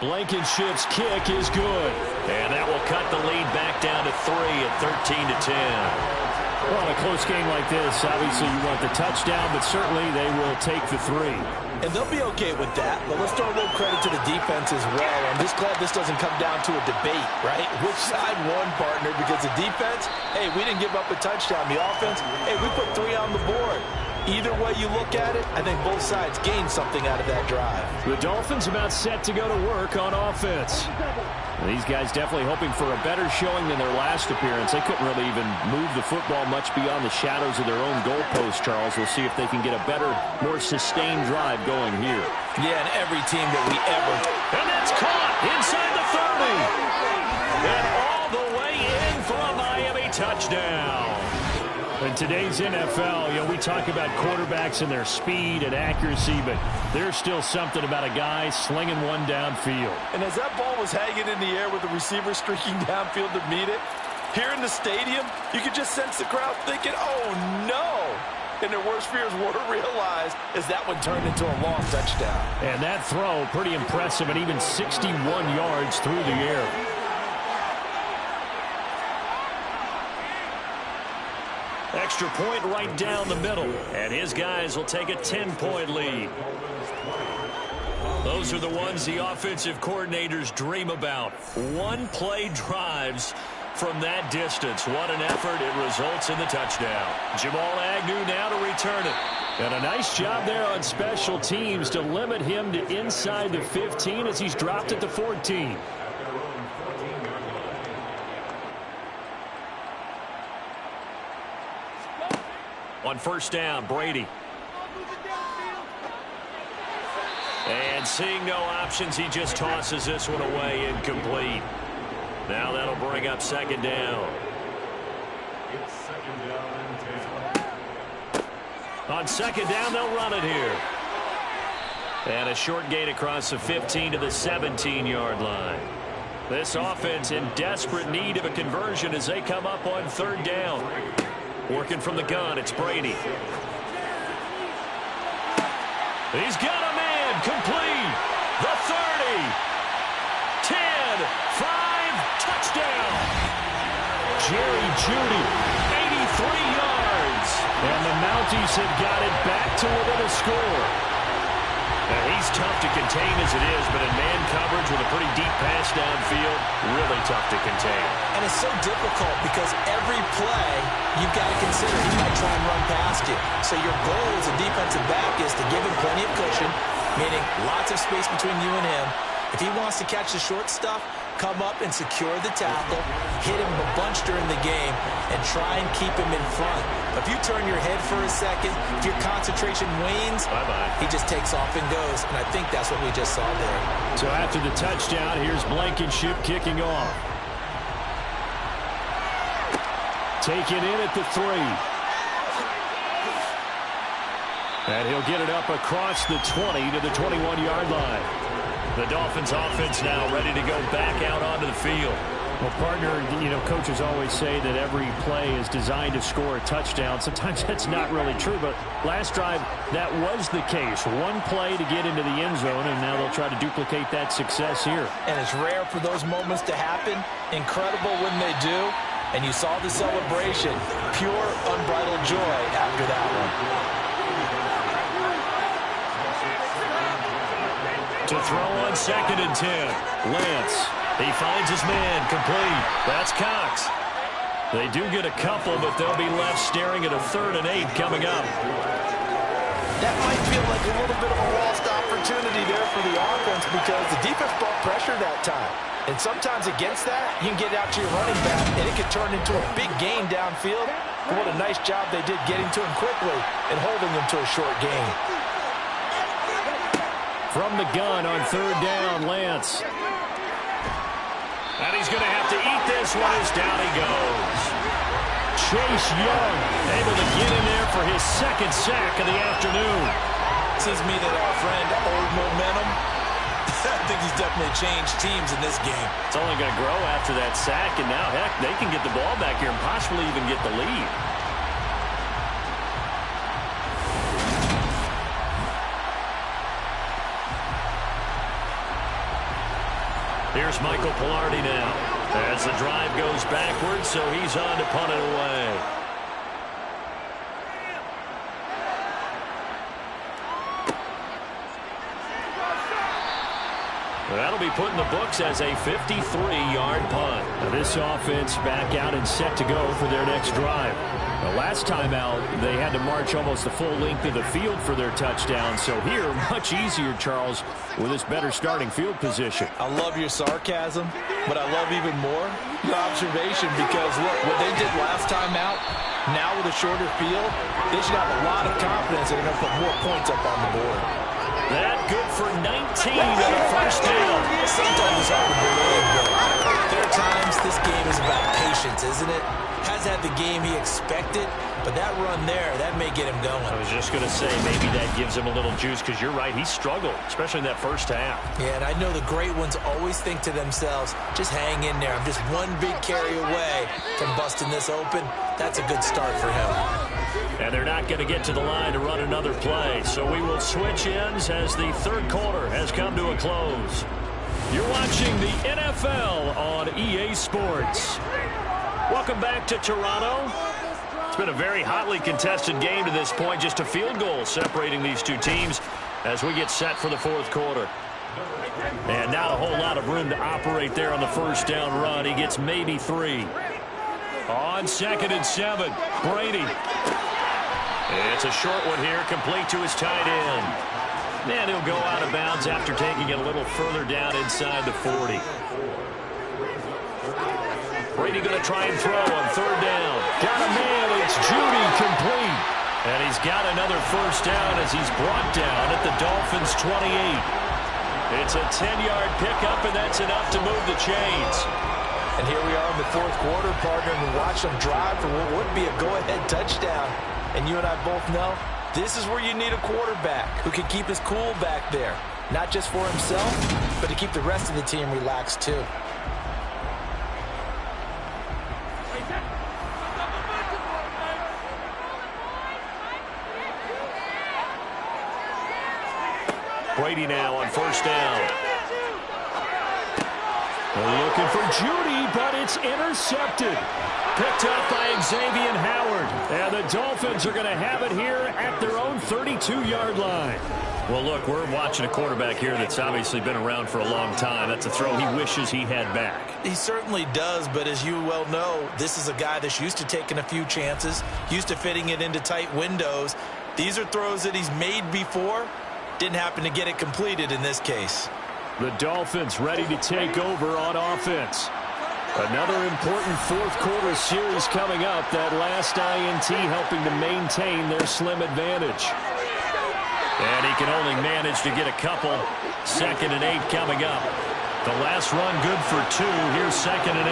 Blankenship's kick is good. And that will cut the lead back down to 3 at 13-10.
Well, in a close game like this, obviously you want the touchdown, but certainly they will take the 3.
And they'll be okay with that, but let's throw a little credit to the defense as well. I'm just glad this doesn't come down to a debate, right? Which side won, partner? Because the defense, hey, we didn't give up a touchdown. The offense, hey, we put 3 on the board. Either way you look at it, I think both sides gained something out of that drive.
The Dolphins about set to go to work on offense. These guys definitely hoping for a better showing than their last appearance. They couldn't really even move the football much beyond the shadows of their own goalpost, Charles. We'll see if they can get a better, more sustained drive going here.
Yeah, and every team that we ever...
And that's caught inside the 30. And all the way in for a Miami touchdown.
In today's NFL, we talk about quarterbacks and their speed and accuracy, but there's still something about a guy slinging one downfield.
And as that ball was hanging in the air with the receiver streaking downfield to meet it, here in the stadium, you could just sense the crowd thinking, oh, no. And their worst fears were realized as that one turned into a long touchdown.
And that throw, pretty impressive, and even 61 yards through the air.
Extra point right down the middle. And his guys will take a 10-point lead. Those are the ones the offensive coordinators dream about. One-play drives from that distance. What an effort. It results in the touchdown. Jamal Agnew now to return it.
And a nice job there on special teams to limit him to inside the 15 as he's dropped at the 14.
On first down, Brady. And seeing no options, he just tosses this one away, incomplete. Now that'll bring up second down. On second down, they'll run it here. And a short gain across the 15 to the 17-yard line. This offense in desperate need of a conversion as they come up on third down. Working from the gun, it's Brady. He's got a man, complete. The 30. 10, 5, touchdown.
Jerry Jeudy,
83 yards.
And the Mounties have got it back to within a score.
Now, he's tough to contain as it is, but in man coverage with a pretty deep pass downfield, really tough to contain.
And it's so difficult because every play you've got to consider he might try and run past you. So your goal as a defensive back is to give him plenty of cushion, meaning lots of space between you and him. If he wants to catch the short stuff, come up and secure the tackle, hit him a bunch during the game, and try and keep him in front. But if you turn your head for a second, if your concentration wanes, he just takes off and goes. And I think that's what we just saw there.
So after the touchdown, here's Blankenship kicking off. Taken in at the 3. And he'll get it up across the 20 to the 21-yard line.
The Dolphins offense now ready to go back out onto the field.
Well, partner, coaches always say that every play is designed to score a touchdown. Sometimes that's not really true, but last drive, that was the case. One play to get into the end zone, and now they'll try to duplicate that success here.
And it's rare for those moments to happen. Incredible when they do. And you saw the celebration. Pure, unbridled joy after that one.
To throw on 2nd and 10. Lance. He finds his man. Complete. That's Cox. They do get a couple, but they'll be left staring at a 3rd and 8 coming up.
That might feel like a little bit of a lost opportunity there for the offense because the defense brought pressure that time. And sometimes against that, you can get out to your running back, and it can turn into a big gain downfield. But what a nice job they did getting to him quickly and holding him to a short gain.
From the gun on 3rd down, Lance. And he's going to have to eat this one as down he goes. Chase Young able to get in there for his 2nd sack of the afternoon.
Seems to me that our friend Old Momentum, I think he's definitely changed teams in this game.
It's only going to grow after that sack, and now, heck, they can get the ball back here and possibly even get the lead. Here's Michael Pilardi now. As the drive goes backwards, so he's on to punt it away. That'll be put in the books as a 53-yard punt. Now this offense back out and set to go for their next drive. The last time out, they had to march almost the full length of the field for their touchdown. So here, much easier, Charles, with this better starting field position.
I love your sarcasm, but I love even more your observation because, look, what they did last time out, now with a shorter field, they should have a lot of confidence they're going to put more points up on the board.
That good for 19 and a 1st down.
Sometimes it's hard to believe, but there are times this game is about patience, isn't it? Has had the game he expected, but that run there, that may get him going.
I was just going to say, maybe that gives him a little juice because you're right, he struggled, especially in that 1st half.
Yeah, and I know the great ones always think to themselves, just hang in there. I'm just one big carry away from busting this open. That's a good start for him.
And they're not going to get to the line to run another play. So we will switch ends as the 3rd quarter has come to a close. You're watching the NFL on EA Sports. Welcome back to Toronto. It's been a very hotly contested game to this point. Just a field goal separating these two teams as we get set for the 4th quarter. And not a whole lot of room to operate there on the 1st down run. He gets maybe 3. On 2nd and 7, Brady. It's a short one here, complete to his tight end. And he'll go out of bounds after taking it a little further down inside the 40. Brady going to try and throw on 3rd down. Got a man, it's Judy, complete. And he's got another 1st down as he's brought down at the Dolphins' 28. It's a 10-yard pickup, and that's enough to move the chains.
And here we are in the 4th quarter, partner, and we watch them drive for what would be a go-ahead touchdown. And you and I both know this is where you need a quarterback who can keep his cool back there. Not just for himself, but to keep the rest of the team relaxed too.
Brady now on 1st down. They're looking for Judy, but it's intercepted. Picked up by Xavier Howard. And the Dolphins are going to have it here at their own 32-yard line. Well, look, we're watching a quarterback here that's obviously been around for a long time. That's a throw he wishes he had back.
He certainly does, but as you well know, this is a guy that's used to taking a few chances, used to fitting it into tight windows. These are throws that he's made before. Didn't happen to get it completed in this case.
The Dolphins ready to take over on offense. Another important 4th quarter series coming up. That last INT helping to maintain their slim advantage. And he can only manage to get a couple. 2nd and 8 coming up. The last run good for 2. Here's 2nd and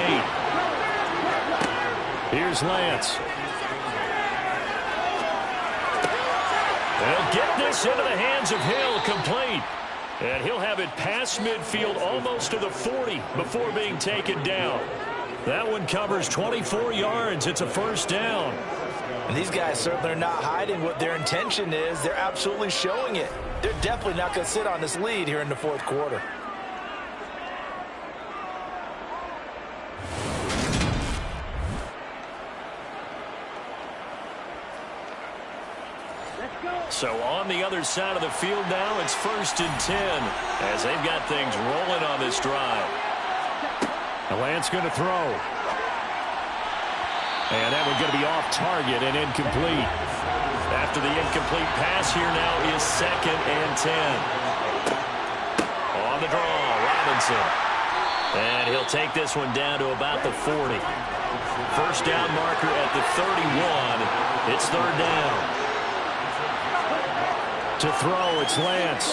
8. Here's Lance. They'll get this into the hands of Hill, complete. And he'll have it past midfield almost to the 40 before being taken down. That one covers 24 yards. It's a 1st down.
And these guys certainly are not hiding what their intention is. They're absolutely showing it. They're definitely not going to sit on this lead here in the 4th quarter.
Let's go.
So on the other side of the field now, it's 1st and 10 as they've got things rolling on this drive.
The Lance going to throw. And that one's going to be off target and incomplete.
After the incomplete pass, here now is 2nd and 10. On the draw, Robinson. And he'll take this one down to about the 40. First down marker at the 31. It's 3rd down.
To throw, it's Lance.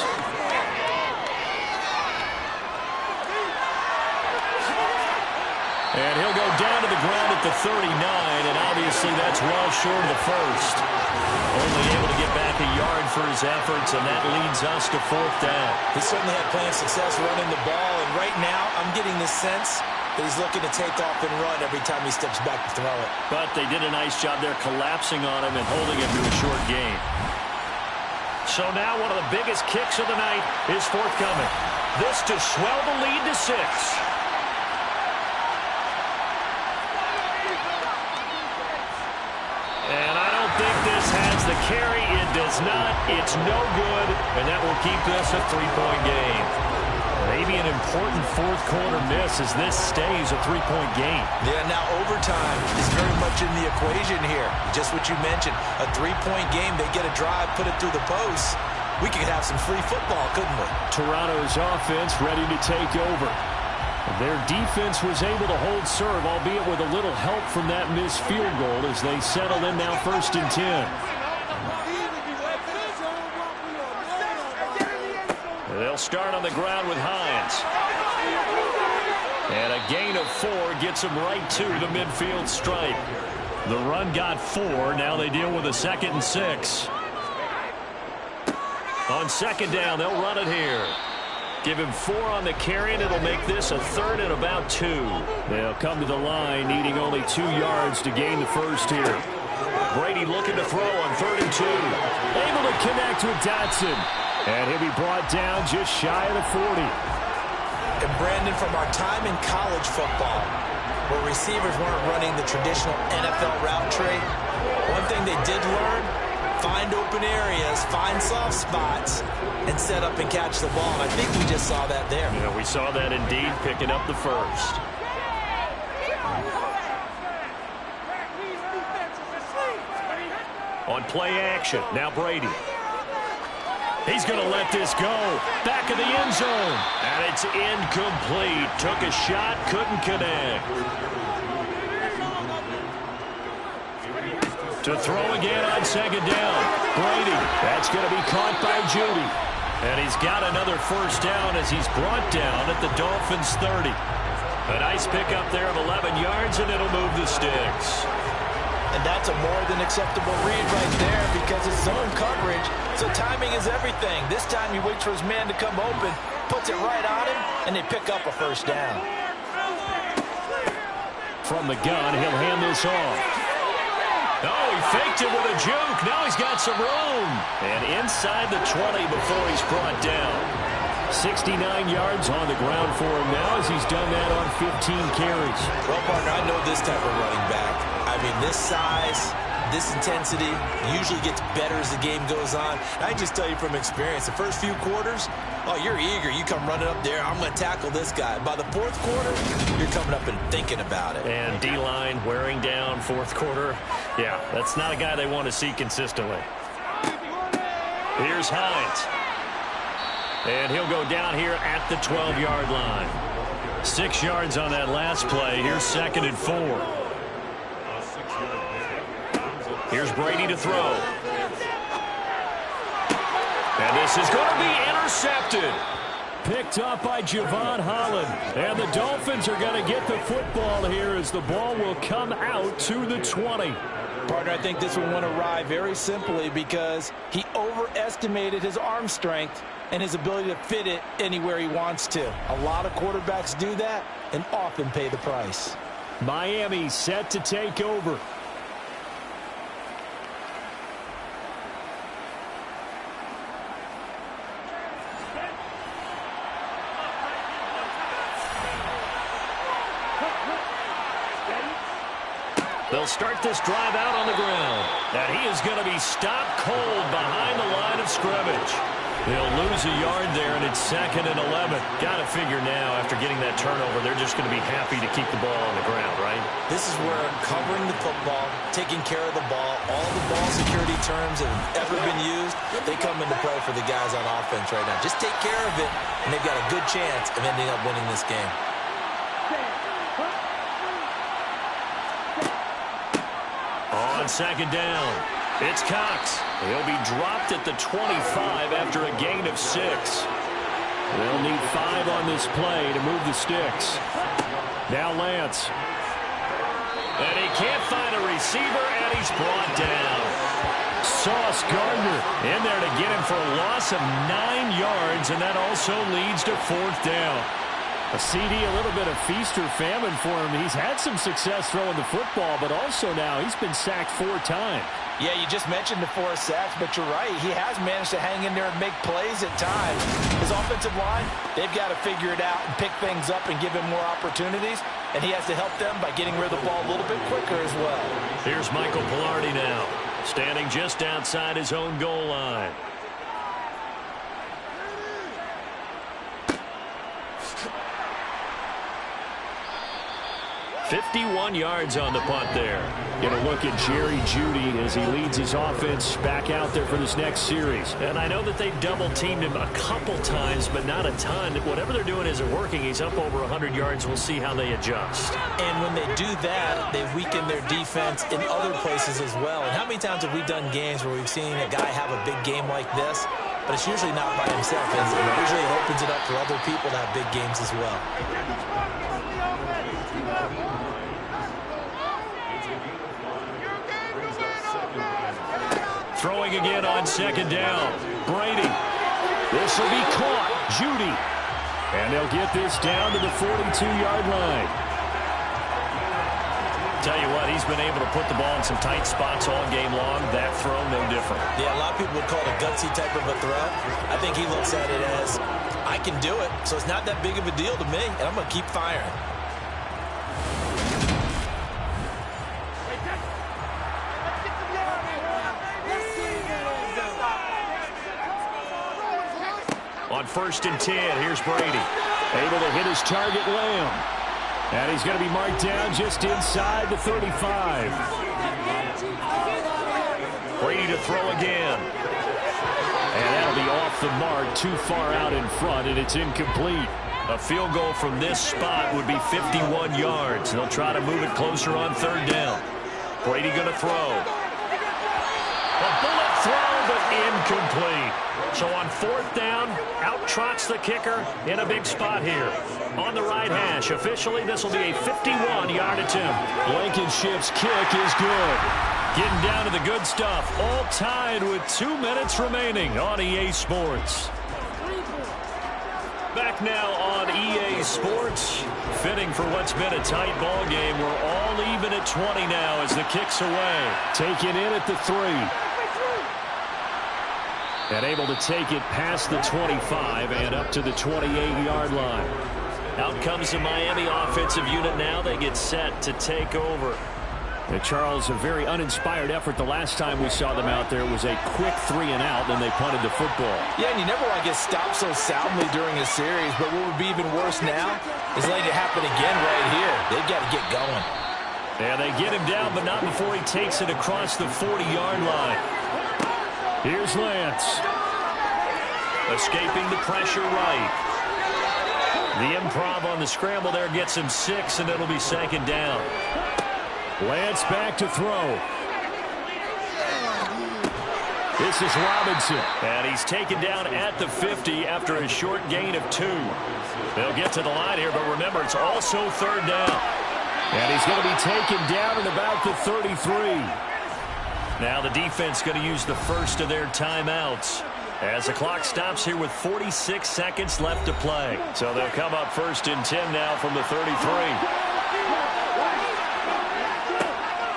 And he'll go down to the ground at the 39, and obviously that's well short of the first. Only able to get back a yard for his efforts, and that leads us to 4th down.
He certainly had plenty of success running the ball, and right now I'm getting the sense that he's looking to take off and run every time he steps back to throw it.
But they did a nice job there collapsing on him and holding him to a short gain. So now one of the biggest kicks of the night is forthcoming. This to swell the lead to 6. And I don't think this has the carry. It does not. It's no good. And that will keep this a 3-point game.
Maybe an important fourth-quarter miss as this stays a 3-point game.
Yeah, now overtime is very much in the equation here. Just what you mentioned, a 3-point game. They get a drive, put it through the post. We could have some free football, couldn't we?
Toronto's offense ready to take over. Their defense was able to hold serve, albeit with a little help from that missed field goal as they settle in now 1st and 10.
They'll start on the ground with Hines. And a gain of 4 gets them right to the midfield stripe. The run got 4. Now they deal with a 2nd and 6. On 2nd down, they'll run it here. Give him 4 on the carry, and it'll make this a 3rd and about 2.
They'll come to the line, needing only 2 yards to gain the first here.
Brady looking to throw on 3rd and 2.
Able to connect with Dotson. And he'll be brought down just shy of the 40.
And Brandon, from our time in college football, where receivers weren't running the traditional NFL route tree, one thing they did learn, find open areas, find soft spots, and set up and catch the ball. And I think we just saw that there.
Yeah, we saw that indeed, picking up the first. On play action, now Brady. He's going to let this go. Back of the end zone. And it's incomplete. Took a shot, couldn't connect. To throw again on 2nd down. Brady. That's going to be caught by Judy. And he's got another first down as he's brought down at the Dolphins' 30. A nice pickup there of 11 yards, and it'll move the sticks.
And that's a more than acceptable read right there because it's zone coverage, so timing is everything. This time he waits for his man to come open, puts it right on him, and they pick up a first down.
From the gun, he'll hand this off.
Oh, he faked it with a juke. Now he's got some room. And inside the 20 before he's brought down.
69 yards on the ground for him now as he's done that on 15 carries.
Well, partner, I know this type of running back. I mean, this size, this intensity usually gets better as the game goes on. I just tell you from experience, the first few quarters, oh, you're eager. You come running up there, I'm going to tackle this guy. By the 4th quarter, you're coming up and thinking about it.
And D-line wearing down 4th quarter. Yeah, that's not a guy they want to see consistently. Here's Hines. And he'll go down here at the 12-yard line. 6 yards on that last play. Here's 2nd and 4. Here's Brady to throw. And this is going to be intercepted.
Picked up by Javon Holland. And the Dolphins are going to get the football here as the ball will come out to the 20.
Partner, I think this one went awry very simply because he overestimated his arm strength and his ability to fit it anywhere he wants to. A lot of quarterbacks do that and often pay the price.
Miami set to take over.
They'll start this drive out on the ground. And he is going to be stopped cold behind the line of scrimmage. They'll lose a yard there, and it's 2nd and 11. Got to figure now, after getting that turnover, they're just going to be happy to keep the ball on the ground, right?
This is where covering the football, taking care of the ball, all the ball security terms that have ever been used, they come into play for the guys on offense right now. Just take care of it, and they've got a good chance of ending up winning this game.
On 2nd down, it's Cox. He'll be dropped at the 25 after a gain of 6. They'll need 5 on this play to move the sticks. Now Lance. And he can't find a receiver, and he's brought down. Sauce Gardner in there to get him for a loss of 9 yards, and that also leads to 4th down.
A CD, a little bit of feast or famine for him. He's had some success throwing the football, but also now he's been sacked 4 times.
Yeah, you just mentioned the 4 sacks, but you're right. He has managed to hang in there and make plays at times. His offensive line, they've got to figure it out and pick things up and give him more opportunities, and he has to help them by getting rid of the ball a little bit quicker as well.
Here's Michael Pilardi now, standing just outside his own goal line. 51 yards on the punt there.
Get a look at Jerry Jeudy as he leads his offense back out there for this next series.
And I know that they've double-teamed him a couple times, but not a ton. Whatever they're doing isn't working. He's up over 100 yards. We'll see how they adjust.
And when they do that, they weaken their defense in other places as well. And how many times have we done games where we've seen a guy have a big game like this, but it's usually not by himself, is it? Usually it opens it up for other people to have big games as well.
Throwing again on 2nd down. Brady.
This will be caught. Jeudy. And they'll get this down to the 42-yard line.
Tell you what, he's been able to put the ball in some tight spots all game long. That throw, no different.
Yeah, a lot of people would call it a gutsy type of a throw. I think he looks at it as, I can do it, so it's not that big of a deal to me, and I'm going to keep firing.
On 1st and 10, here's Brady.
Able to hit his target, Lamb. And he's going to be marked down just inside the 35.
Brady to throw again.
And that'll be off the mark, too far out in front, and it's incomplete.
A field goal from this spot would be 51 yards. They'll try to move it closer on 3rd down. Brady going to throw. A bullet throw, but incomplete. So on 4th down, out trots the kicker in a big spot here. On the right hash, officially this will be a 51-yard attempt.
Blankenship's kick is good.
Getting down to the good stuff, all tied with 2 minutes remaining on EA Sports. Back now on EA Sports. Fitting for what's been a tight ball game. We're all even at 20 now as the kick's away.
Taken in at the 3. And able to take it past the 25 and up to the 28-yard line.
Out comes the Miami offensive unit now. They get set to take over.
And Charles, a very uninspired effort the last time we saw them out there. It was a quick 3-and-out, then they punted the football.
Yeah, and you never want to get stopped so soundly during a series, but what would be even worse now is letting it happen again right here. They've got to get going.
Yeah, they get him down, but not before he takes it across the 40-yard line.
Here's Lance.
Escaping the pressure right. The improv on the scramble there gets him 6, and it'll be 2nd down.
Lance back to throw. This is Robinson.
And he's taken down at the 50 after a short gain of 2. They'll get to the line here, but remember, it's also 3rd down.
And he's going to be taken down at about the 33.
Now the defense going to use the first of their timeouts as the clock stops here with 46 seconds left to play. So they'll come up 1st and 10 now from the 33.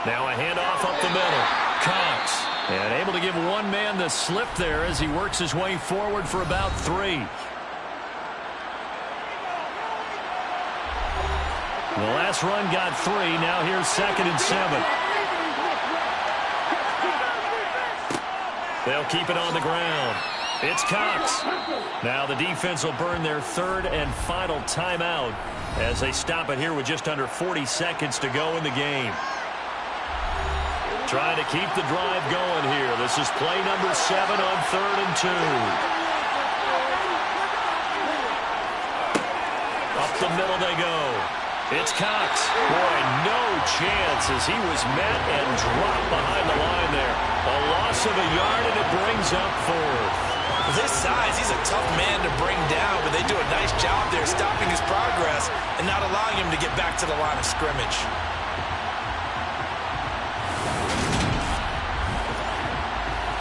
Now a handoff up the middle. Cox. And able to give one man the slip there as he works his way forward for about 3. The last run got 3. Now here's 2nd and 7. They'll keep it on the ground. It's Cox. Now the defense will burn their third and final timeout as they stop it here with just under 40 seconds to go in the game. Trying to keep the drive going here. This is play number 7 on 3rd and 2. Up the middle they go. It's Cox. Boy, no chance as he was met and dropped behind the line there. A loss of a yard, and it brings up 4th.
With his size, he's a tough man to bring down, but they do a nice job there stopping his progress and not allowing him to get back to the line of scrimmage.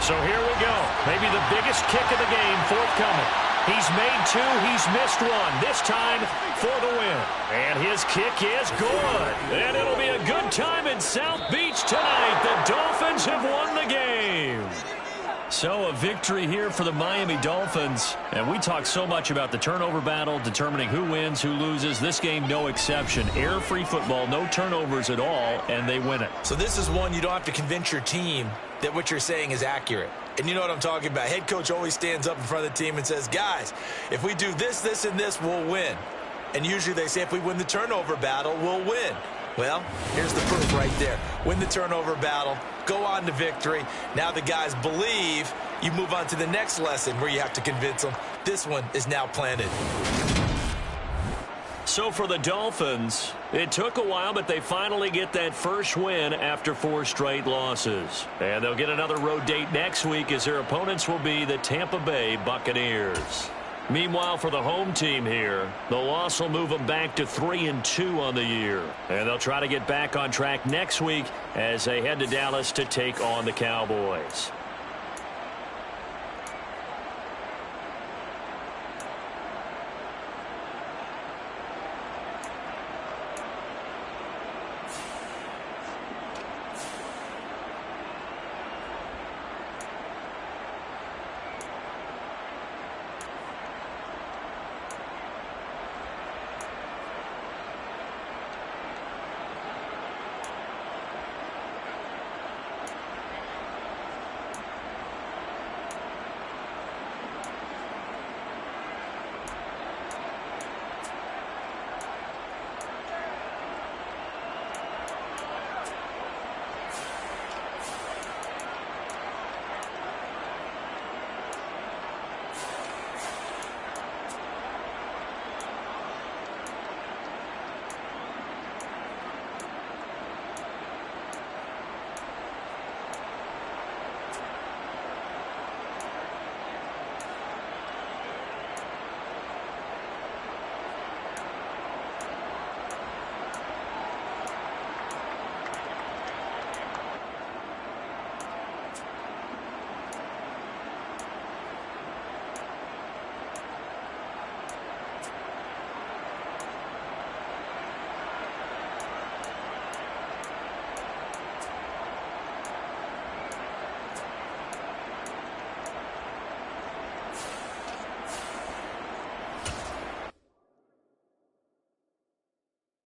So here we go. Maybe the biggest kick of the game forthcoming. He's made 2. He's missed 1. This time for the win. And his kick is good. And it'll be a good time in South Beach tonight. The Dolphins have won the game. So a victory here for the Miami Dolphins. And we talk so much about the turnover battle, determining who wins, who loses. This game, no exception. Error-free football, no turnovers at all, and they win it.
So this is one you don't have to convince your team that what you're saying is accurate. And you know what I'm talking about. Head coach always stands up in front of the team and says, guys, if we do this, this, and this, we'll win. And usually they say if we win the turnover battle, we'll win. Well, here's the proof right there. Win the turnover battle, go on to victory. Now the guys believe. You move on to the next lesson where you have to convince them. This one is now planted.
So for the Dolphins, it took a while, but they finally get that first win after 4 straight losses. And they'll get another road date next week as their opponents will be the Tampa Bay Buccaneers. Meanwhile, for the home team here, the loss will move them back to 3-2 on the year. And they'll try to get back on track next week as they head to Dallas to take on the Cowboys.